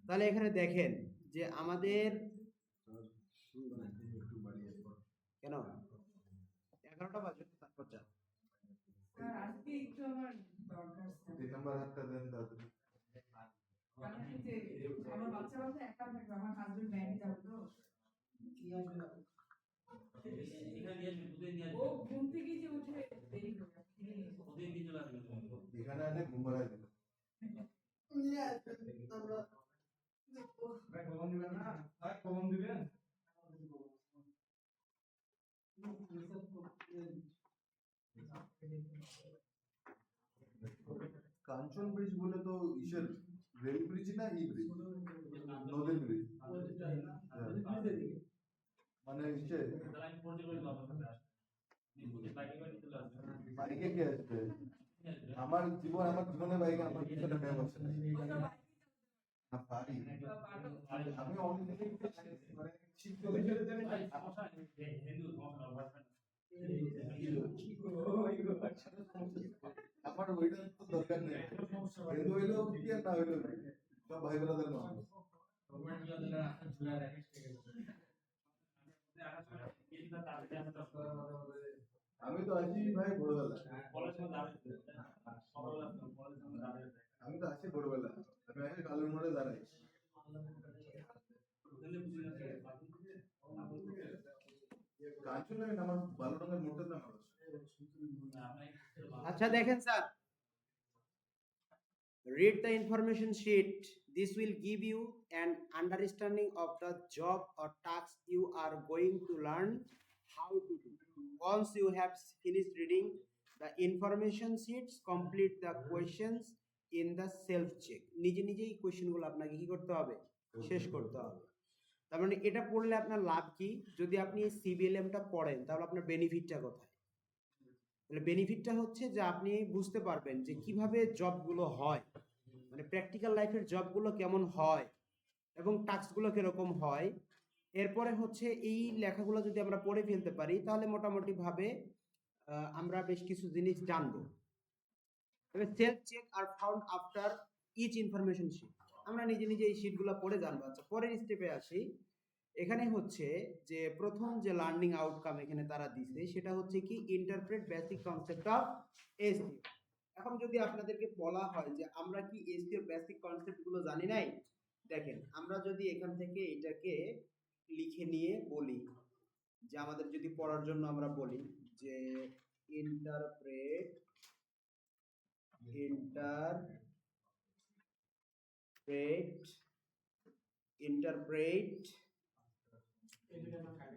তাহলে এখানে দেখেন যে আমাদের কেন 11টা বাজে তারপর যা আজকে একটু আমার দরকার তিন নম্বর হাতটা দেন দাদু। আমার বাচ্চা একা থাকবে, আমার হাজবেন্ড ব্যাংকে যাবে তো ও ঘুম থেকে যে উঠে দেরি করে এখানে আনে ঘুমারা দিল। কলম দিবেন না? কলম দিবেন? কাঞ্চন ব্রিজ বলে তো ইসের রেল ব্রিজ না ই ব্রিজ নদীর ব্রিজ মানে ইসে বাইকে কে আসবে আমার জীবনে বাইকে আমার পিছনে ম্যাম আছে না পারি আমি অনেক মানে আমার ওইটা তো দরকার নেই হিন্দু হইলেও কি আর না হইলেও সব ভাই বোনদের মানুষ আমি তো আছি ভাই ভোরবেলা আমি তো আছি ভোরবেলা আমি আছি কালের মোড়ে দাঁড়াই কাঞ্চন আমার ভালো রঙের মোটর দাম আচ্ছা দেখেন sir, read the information sheet. This will give you an understanding of the job or task you are going to learn how to do. Once you have finished reading the information sheets, complete the questions in the self check. নিজে নিজেই কোশ্চেনগুলো আপনাকে কি করতে হবে, শেষ করতে হবে। তার মানে এটা পড়লে আপনার লাভ কি? যদি আপনি সিবিএলএমটা পড়েন তাহলে আপনার বেনিফিটটা কোথায়? তাহলে বেনিফিটটা হচ্ছে যে আপনি বুঝতে পারবেন যে কিভাবে জবগুলো হয়, মানে প্র্যাকটিক্যাল লাইফের জবগুলো কেমন হয় এবং টাস্কগুলো কিরকম হয়। এরপরে হচ্ছে এই লেখাগুলো যদি আমরা পড়ে ফেলতে পারি তাহলে মোটামুটি ভাবে আমরা বেশ কিছু জিনিস জানবো। তবে self check are found after each information sheet, আমরা নিজে নিজে এই শিটগুলো পড়ে জানবো। আচ্ছা পরের স্টেপে আসি। এখানে হচ্ছে যে প্রথম যে লার্নিং আউটকাম এখানে তারা দিছে সেটা হচ্ছে কি interpret basic concept of SEO. এখন যদি আপনাদেরকে বলা হয় যে আমরা কি এসইও বেসিক কনসেপ্টগুলো জানি নাই, দেখেন আমরা যদি এখান থেকে এটাকে লিখে নিয়ে বলি যে আমাদের যদি পড়ার জন্য আমরা বলি যে ইন্টারপ্রেট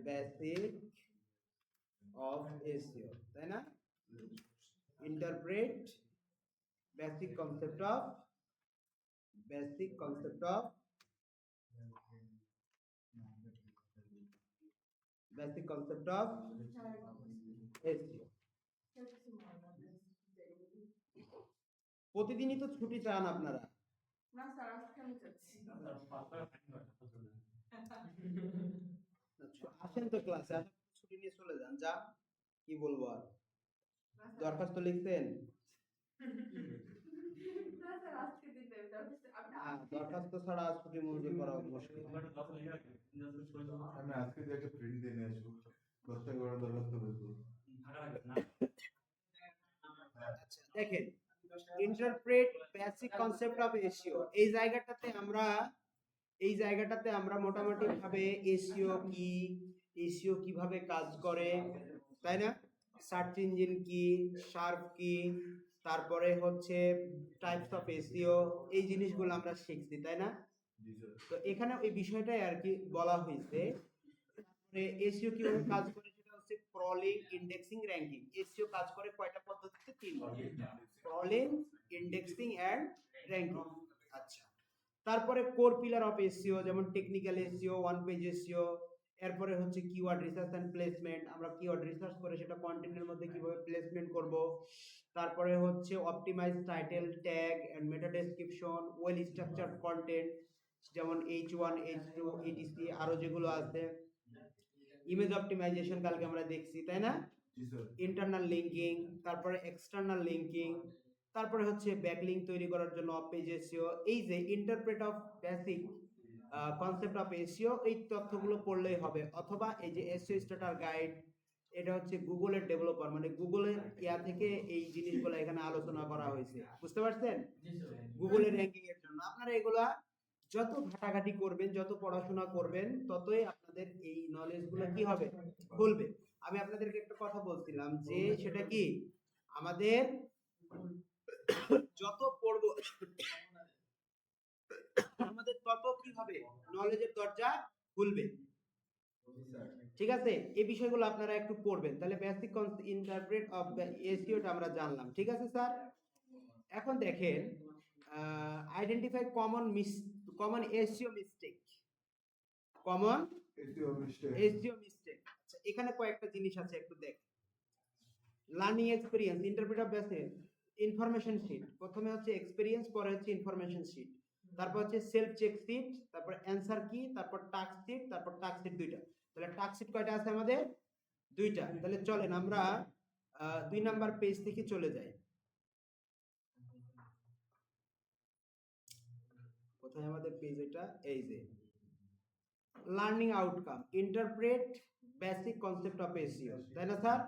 বেসিক অফ এসইও, তাই না? Interpret basic concept of SEO. প্রতিদিনই তো ছুটি চান আপনারা। না স্যার আজকে আমি যাচ্ছি আসেন তো ক্লাসে, ছুটি নিয়ে চলে যান। যা কি বলবো আর, দরখাস্ত লিখছেন? দরখাস্ত ছাড়া ছুটি মঞ্জুর করা মুশকিল। আমি আজকে যে একটা প্রিন্ট দিয়ে নিয়ে আসবো 10 টাকা করে দরখাস্ত করবো। আচ্ছা দেখেন interpret basic concept of SEO, এই জায়গাটাতে আমরা মোটামুটি ভাবে এসইও কি, এসইও কিভাবে কাজ করে, তাই না? সার্চ ইঞ্জিন কি, শার্প কি, তারপরে হচ্ছে টাইপস অফ এসইও, এই জিনিসগুলো আমরা শিখছি, তাই না? তো এখানে এই বিষয়টাই আর কি বলা হয়েছে। এসইও কিভাবে কাজ করে সেটা হচ্ছে ক্রলিং, ইন্ডেক্সিং, র‍্যাঙ্কিং। এসইও কাজ করে কয়টা পদ্ধতিতে? তিনভাবে, ক্রলিং, ইন্ডেক্সিং এন্ড র‍্যাঙ্কিং। আচ্ছা তারপরে কোর পিলার অফ এসইও যেমন technical SEO, one page SEO, এরপরে হচ্ছে কিওয়ার্ড রিসার্চ এন্ড প্লেসমেন্ট, আমরা কিওয়ার্ড রিসার্চ করে সেটা কন্টেন্টের মধ্যে কিভাবে প্লেসমেন্ট করব। তারপরে হচ্ছে optimise title, tag and meta description, well structured content যেমন H1, H2, etc আরো যেগুলো আছে। ইমেজ অপটিমাইজেশন কালকে আমরা দেখছি, তাই না? ইন্টারনাল লিংকিং, তারপরে এক্সটার্নাল লিংকিং, তারপরে হচ্ছে ব্যাকলিঙ্ক তৈরি করার জন্য অফ পেজ এসইও, এই যে interpret of basic concept of SEO, এই তথ্যগুলো পড়লেই হবে। অথবা এই যে এসইও স্টার্টার গাইড, এটা হচ্ছে গুগলের ডেভেলপার, মানে গুগলের ইয়া থেকে এই জিনিসগুলো এখানে আলোচনা করা হয়েছে, বুঝতে পারছেন? গুগলের র্যাঙ্কিং এর জন্য আপনারা এগুলা যত ঘাটাঘাটি করবেন, যত পড়াশোনা করবেন, ততই আপনাদের এই নলেজ গুলো কি হবে, খুলবে। আমি আপনাদেরকে একটা কথা বলছিলাম যে সেটা কি, আমাদের যত পড়বো আমাদের তত কি হবে, নলেজের দরজা খুলবে। ঠিক আছে, এই বিষয়গুলো আপনারা একটু পড়বেন, তাহলে বেসিক ইন্টারপ্রেট অফ এসইওটা আমরা জানলাম। ঠিক আছে স্যার, এখন দেখেন identify common SEO mistake, common SEO mistake. আচ্ছা, এখানে কয়েকটা জিনিস আছে, একটু দেখ। Learning experience, interpret of basic information sheet, প্রথমে হচ্ছে এক্সপেরিয়েন্স, পরে হচ্ছে ইনফরমেশন শিট, তারপর হচ্ছে সেলফ চেক শিট, তারপর অ্যানসার কি, তারপর টাস্ক শিট, তারপর টাস্ক শিট দুইটা। তাহলে টাস্ক শিট কয়টা আছে আমাদের? দুইটা। তাহলে চলেন আমরা 2 নাম্বার পেজ থেকে চলে যাই। কোথায় আমাদের পেজ? এটা এই যে learning outcome, interpret basic concept of SEO, তাই না স্যার?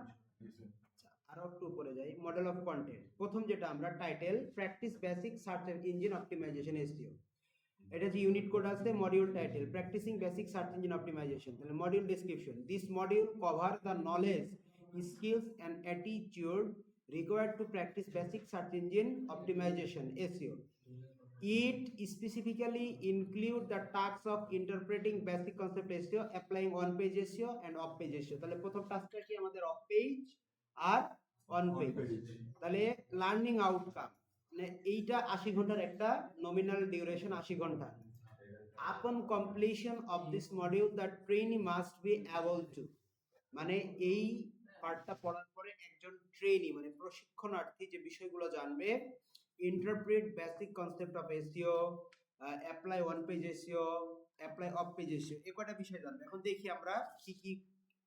আরো একটু উপরে যাই, মডেল অফ কন্টেন্ট, প্রথম যেটা আমরা title practice basic search engine optimization SEO, এটা যে ইউনিট কোড আছে, module title practising basic search engine optimization, তাহলে module description, this module cover the knowledge skills and attitude required to practice basic search engine optimization SEO. It specifically include the tasks of interpreting basic concept SEO, applying on page SEO and off page SEO। তাহলে প্রথম টাস্কটা কি আমাদের off page আর on page. তাহলে learning outcome, মানে এইটা 80 ঘন্টার একটা নমিনাল ডিউরেশন, 80 ঘন্টা। আপন completion of this module the trainee must be able to, মানে এই পার্টটা পড়ার পরে একজন ট্রেনি মানে প্রশিক্ষণার্থী যে বিষয়গুলো জানবে, interpret basic concept of SEO, apply one page SEO, apply of page SEO, এই কয়টা বিষয় জানবে। এখন দেখি আমরা কি কি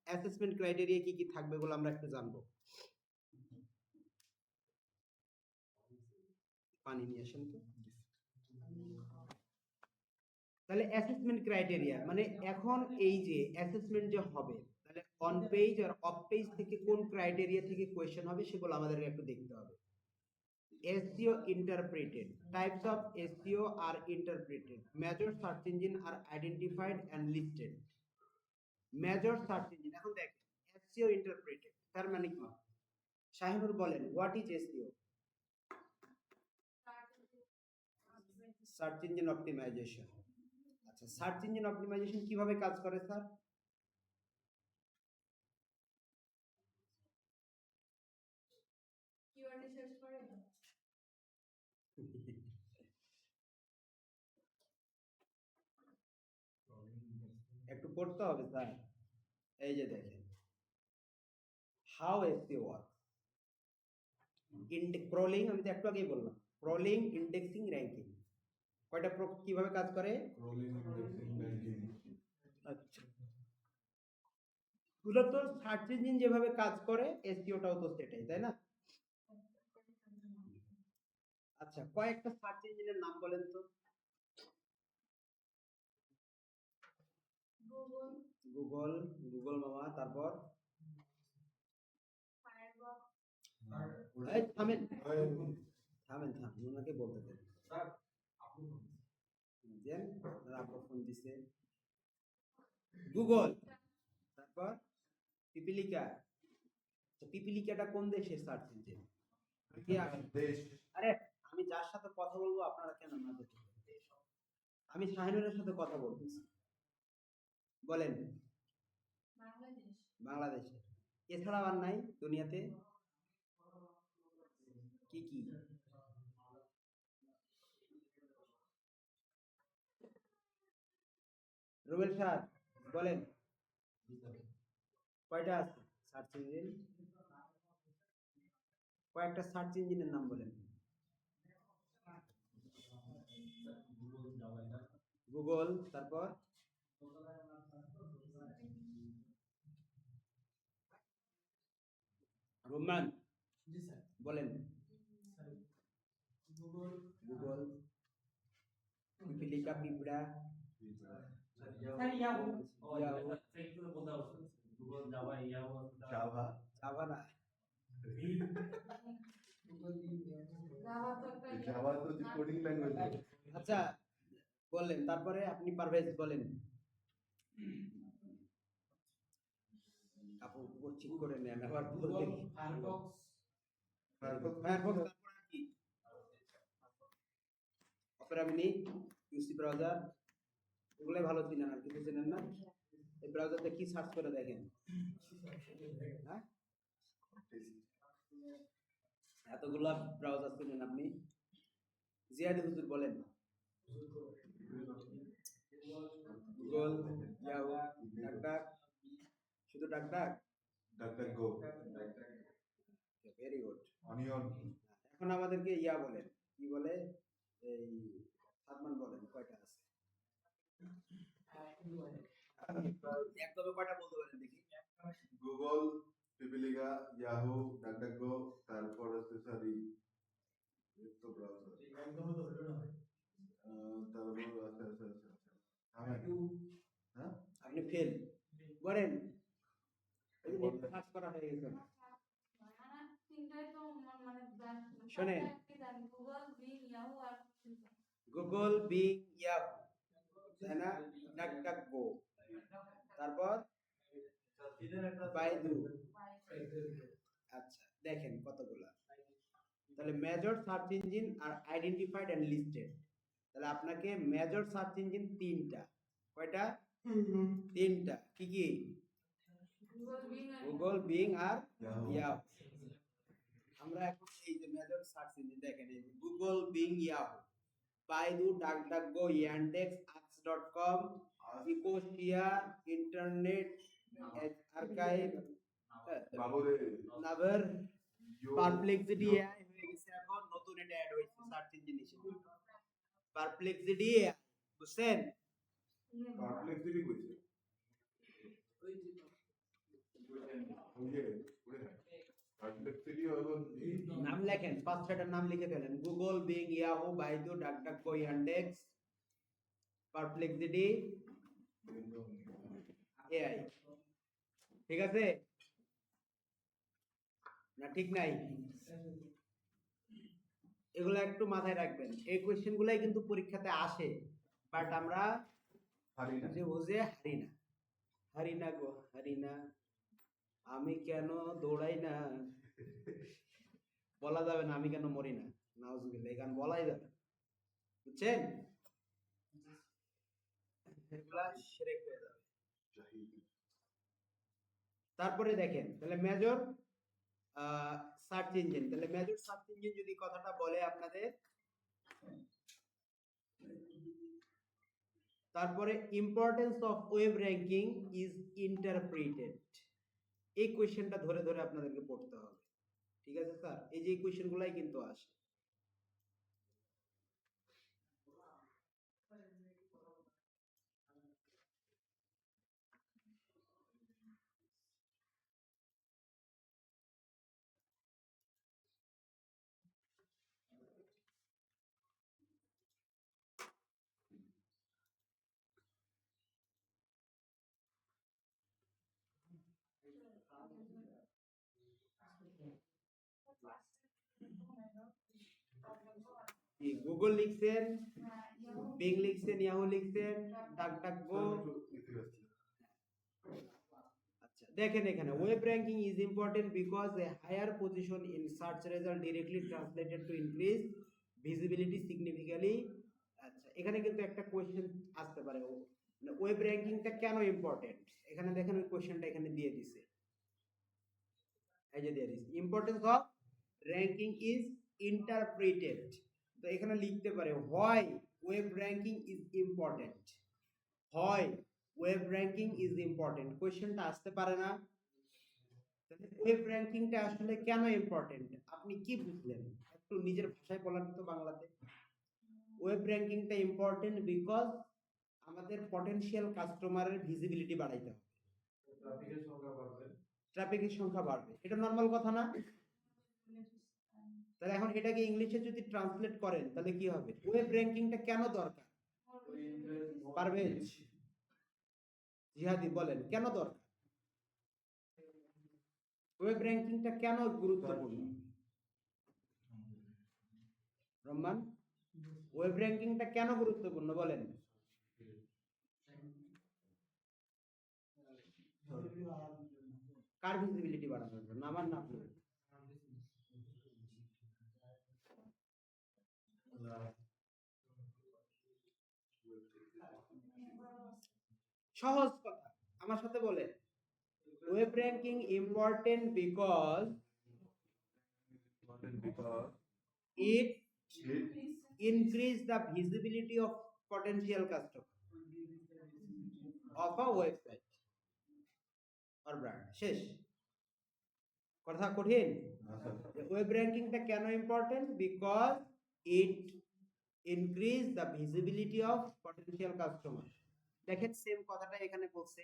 অ্যাসেসমেন্ট ক্রাইটেরিয়া কি কি থাকবে বলে আমরা একটু জানবো। পানি নিয়ে আসেন তো। তাহলে অ্যাসেসমেন্ট ক্রাইটেরিয়া মানে এখন এই যে অ্যাসেসমেন্ট যে হবে, তাহলে অন পেজ আর অফ পেজ থেকে কোন ক্রাইটেরিয়া থেকে কোয়েশ্চেন হবে সেগুলো আমাদেরকে একটু দেখতে হবে। SEO interpreted, types of SEO are interpreted, major search engine are identified and listed। major search engine, এখন দেখ SEO interpreted তার মানে কি? শাহিনুর বলেন, what is SEO? Search engine optimisation. আচ্ছা, সার্চ ইঞ্জিন অপটিমাইজেশন কিভাবে কাজ করে স্যার? কিওয়ার্ড সার্চ করে একটু পড়তে হবে স্যার। এই যে দেখেন হাউ এসইও ওয়ার্ক, ক্রলিং, আমি তো একটু আগেই বললাম, ক্রলিং, ইন্ডেক্সিং, র্যাঙ্কিং, কয়টা কিভাবে কাজ করে? আচ্ছা, মূলত সার্চ ইঞ্জিন যেভাবে কাজ করে এসইওটাও তো সেটাই, তাই না? আচ্ছা, কয়েকটা সার্চ ইঞ্জিনের নাম বলেন তো। গুগল, গুগল, গুগল মামা, তারপর ফায়ারবক্স, এই থামেন থামেন থামেন, ওনাকে বলতে দেন। স্যার আপনি দেন, আপনার ফোন দিছে। গুগল, তারপর পিপিলিকা। পিপিলিকাটা কোন দেশের সার্চ ইঞ্জিন? আরে আমি যার সাথে কথা বলবো আপনারা কেন না দেখবেন? আমি শাহিনুরের সাথে কথা বলতেছি, বলেন। বাংলাদেশ, বাংলাদেশে, এছাড়া আর নাই দুনিয়াতে? কি কি? রুবেল স্যার বলেন, কয়টা আছে সার্চ ইঞ্জিন? কয়েকটা সার্চ ইঞ্জিনের নাম বলেন। গুগল, তারপর রোমান বলেন। পিপিলিকা, পিঁপড়া, ইয়াহু জাভা জাভা না, জাভা তো হচ্ছে কোডিং ল্যাঙ্গুয়েজ। আচ্ছা বললেন, তারপরে আপনি পারভেজ বলেন। আপু উপর ঠিক করে নেন আবার বলতে ফায়ারফক্স ফায়ারফক্স, তারপর আর কি? অপেরা মিনি, ইউসি ব্রাউজার, এগুলাই ভালো চিনেন, আর কিছু চেনেন না? এই ব্রাউজারতে কি সার্চ করে দেখেন? হ্যাঁ, এতগুলা ব্রাউজার চেনেন আপনি? জিয়াদি হুজুর বলেন। গুগল, ইয়াহু, ডাকডাক, শুধু DuckDuck? DuckDuckGo, very good. Onion, এখন আমাদেরকে ইয়া বলেন, কি বলে, এই সাদমান বলেন কয়টা আছে? একদমে কয়টা বলতে পারেন দেখি? গুগল, পিপিলিকা, ইয়াহু, ডাকডাকগো, তারপর হচ্ছে সরি তো ব্রাউজার, তারপর আছে হ্যাঁ আপনি ফেল করেন, এই যে নেট সার্চ করা হয়ে গেছে না? শোনেন, গুগল, বিং, ইয়াহু, তাই না? ডাকডাকগো, তারপর বাইদু। আচ্ছা দেখেন কতগুলা। তাহলে major search engine are identified and listed. তাহলে আপনাকে মেজর সার্চ ইঞ্জিন তিনটা, কয়টা? তিনটা। কি কি? গুগল, বিং আর ইয়াহু। আমরা এখন এই যে মেজর সার্চ ইঞ্জিন দেখেন, এই যে Google, Bing, Yahoo, Baidu, DuckDuckGo, Yandex, ask dot com, Ecosia, internet archive, বাবুরে নাভার, ইউ পারপ্লেক্সিটি এআই হয়ে গেছে, এখন নতুন এটা অ্যাড হয়েছে সার্চ ইঞ্জিন হিসেবে, পারপ্লেক্সিটি এআই, বুঝছেন? পারপ্লেক্সিটি কইছে ওই পারপ্লেক্সিটি হলো নাম লেখেন, পাঁচ ছয়টার নাম লিখে ফেলেন। Google, Bing, Yahoo, Baidu, DuckDuckGo, Yandex, Perplexity AI. ঠিক আছে না? ঠিক নাই? এগুলো একটু মাথায় রাখবেন, এই কোশ্চেন গুলাই কিন্তু পরীক্ষাতে আসে, বাট আমরা হারি না বুঝে বুঝে হারি না। হারি না গো হারি না, আমি কেন দৌড়াই না, বলা যাবে না আমি কেন মরি না, নাউজুবিল্লাহ, এই গান বলাই যাবে, বুঝছেন? এগুলা শিরক হয়ে যাবে। তারপরে দেখেন, তাহলে মেজর সার্চ ইঞ্জিন, তাহলে মেজর সার্চ ইঞ্জিন যদি কথাটা বলে আপনাদের, তারপরে importance of web ranking is interpreted, এই কোশ্চেনটা ধরে ধরে আপনাদেরকে পড়তে হবে। ঠিক আছে স্যার, এই যে এই কোশ্চেনগুলাই কিন্তু আসে। গুগল লিখছেন, বিং লিখছেন, ইয়াহু লিখছেন, ডাকডাকগো। আচ্ছা দেখেন, এখানে web ranking is important because a higher position in search result directly translated to increase visibility significantly. আচ্ছা এখানে কিন্তু একটা কোশ্চেন আসতে পারে, ওয়েব র্যাঙ্কিংটা কেন ইম্পর্টেন্ট, এখানে দেখেন ওই কোশ্চেনটা এখানে দিয়ে দিছে, এই যে দিয়ে দিছে, importance of ranking is interpreted. তো এখানে লিখতে পারে why web ranking is important, why web ranking is important, কোশ্চেনটা আসতে পারে না? তাহলে ওয়েব র্যাঙ্কিংটা আসলে কেন ইম্পর্টেন্ট আপনি কি বুঝলেন, একটু নিজের ভাষায় বলেন তো বাংলাতে। ওয়েব র্যাঙ্কিংটা ইম্পর্টেন্ট বিকজ আমাদের পটেনশিয়াল কাস্টমারের ভিজিবিলিটি বাড়াইতে হবে, ট্রাফিকের সংখ্যা বাড়বে, ট্রাফিকের সংখ্যা বাড়বে, এটা নরমাল কথা না? তাহলে এখন এটাকে ইংলিশে যদি ট্রান্সলেট করেন তাহলে কি হবে, ওয়েব র্যাঙ্কিংটা কেন দরকার? পারভেজ জিহাদি বলেন কেন দরকার? ওয়েব র্যাঙ্কিংটা কেন গুরুত্বপূর্ণ? রহমান, ওয়েব র্যাঙ্কিংটা কেন গুরুত্বপূর্ণ বলেন? কার ভিজিবিলিটি বাড়ানোর জন্য? আমার না আপনার? সহজ কথা আমার সাথে বলেন, web ranking important because it increase the visibility of potential customer of a website or brand. শেষ কথা কঠিন। ওয়েব র্যাঙ্কিংটা কেন important? Because it increase the visibility of potential customer. দেখেন সেম কথাটা এখানে বলছে,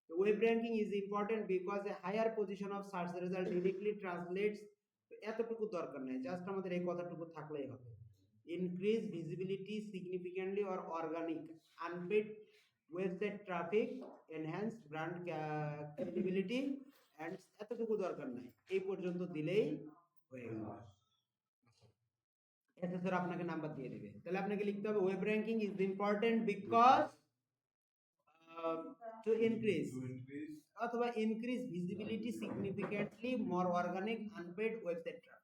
web ranking is important because a higher position of search result directly translates, এতটুকু দরকার নেই, জাস্ট আমাদের এই কথাটুকু থাকলেই হবে। Increase visibility significantly or organic unpaid website traffic, enhance brand credibility and, এতটুকু দরকার নাই, এই পর্যন্ত দিলেই হয়ে গেল। এসএসআর আপনাকে নাম্বার দিয়ে দেবে, তাহলে আপনাকে লিখতে হবে web ranking is important because to increase অথবা ইনক্রিজ ভিজিবিলিটি সিগনিফিক্যান্টলি মোর অর্গানিক আনপেড ওয়েবসাইট ট্রাফিক।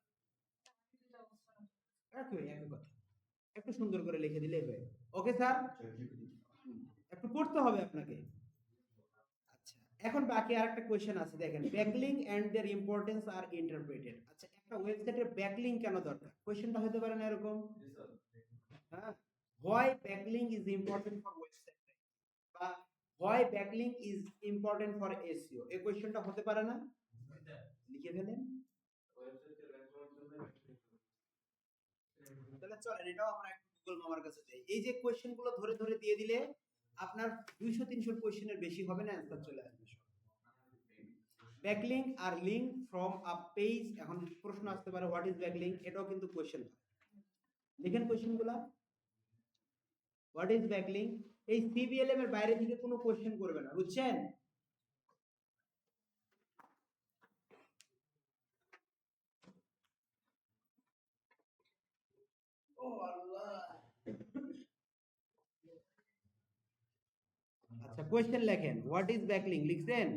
একই কথা, একটু সুন্দর করে লিখে দিলেই হয়। ওকে স্যার, একটু পড়তে হবে আপনাকে। আচ্ছা, এখন বাকি আরেকটা কোশ্চেন আছে, দেখেন backlink and their importance are interpreted. আচ্ছা, একটা ওয়েবসাইটের ব্যাকলিং কেন দরকার? কোশ্চেনটা হতে পারে না এরকম, হ্যাঁ, why backlink is important for website, বা why backlink is important for SEO, এই কোশ্চেনটা হতে পারে না? লিখে ফেলেন। তাহলে চলেন এটাও আমরা একটু গুগল মামার কাছে যাই। এই যে কোশ্চেন গুলো ধরে ধরে দিয়ে দিলে আপনার 200-300 কোশ্চেনের বেশি হবে না, অ্যানসার চলে আসবে সব। Backlink are link from a page, এখন প্রশ্ন আসতে পারে হোয়াট ইজ ব্যাকলিং, এটাও কিন্তু কোশ্চেন। লিখেন কোশ্চেনগুলো। হোয়াট ইজ ব্যাকলিং, এই সিবিএলএম এর বাইরে থেকে কোনো কোশ্চেন করবে না, বুঝছেন? ও আল্লাহ। আচ্ছা, কোশ্চেন লেখেন, হোয়াট ইজ ব্যাকলিং লিখছেন?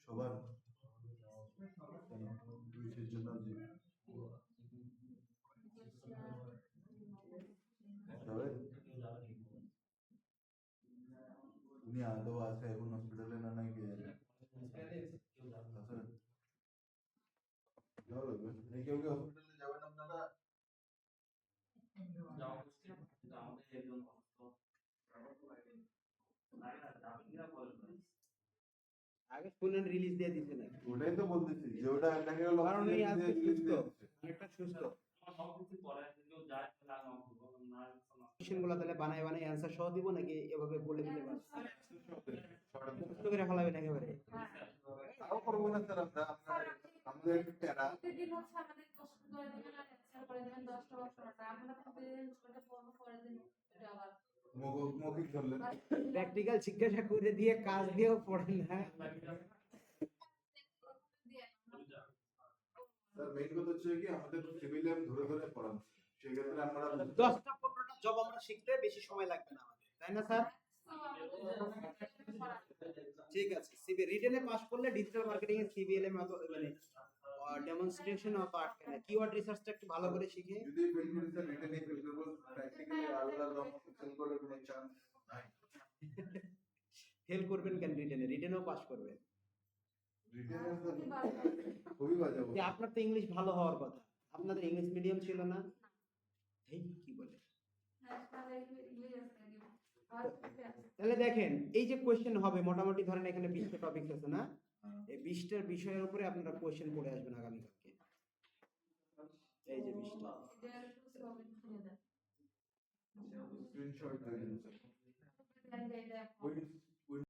সবার জন্য উনি আদৌ আছে এখন হসপিটালে না নাই কে জানে। কেউ কেউ হসপিটালে যাবেন আপনারা? আগে শুনেন, রিলিজ দিয়ে দিতে না, ওটাই তো বলতেছি যে ওটা আপনাকে কারণ এই আজকে সুস্থ, অনেকটা সুস্থ। কোশ্চেনগুলো তাহলে বানায় বানায় অ্যানসার সহ দিব নাকি এভাবে বলে দিলে বাস মুক্ত করে ফেলাবেন একেবারে? তাও করবো না স্যার, আমরা আমাদের একটু টেরা প্রতিদিন হচ্ছে আমাদের প্রশ্ন করে দিবেন আর অ্যানসার করে দিবেন 10টা বা 16টা, আমরা প্রতিদিন করে পড়ব, করে দিন এটা আবার মৌখিক ধরলেন। প্র্যাকটিক্যাল জিজ্ঞাসা করে দিয়ে কাজ দিয়েও পড়েন না। স্যার মেইন কথা হচ্ছে কি আমাদের সিভিলিয়ান ধরে ধরে পড়ানো। তাহলে আমরা 10টা 15টা জব আমরা শিখতে বেশি সময় লাগবে না আমাদের, তাই না স্যার? ঠিক আছে, সিবি রিটেনে পাস করলে ডিজিটাল মার্কেটিং এর সিবিএলএম মানে ডেমনস্ট্রেশন অফ আটকে না, কিওয়ার্ড রিসার্চটা একটু ভালো করে শিখে যদি ফেল করি স্যার রিটেনে ফেল করব, প্র্যাকটিক্যালি আলাদা ফেল করার কোনো চান্স নাই। ফেল করবেন কেন? রিটেনেও পাস করবেন। রিটেনে খুবই বাজে যে অবস্থা। আপনার তো ইংলিশ ভালো হওয়ার কথা, আপনাদের ইংলিশ মিডিয়াম ছিল না? এই কি বলে? তাহলে দেখেন এই যে কোশ্চেন হবে মোটামুটি ধরেন এখানে 20টা টপিক আছে না, এই 20টার বিষয়ের উপরে আপনারা কোশ্চেন পড়ে আসবেন আগামীকালকে। এই যে 20টা স্ক্রিনশট দিয়ে দিন স্যার। ওই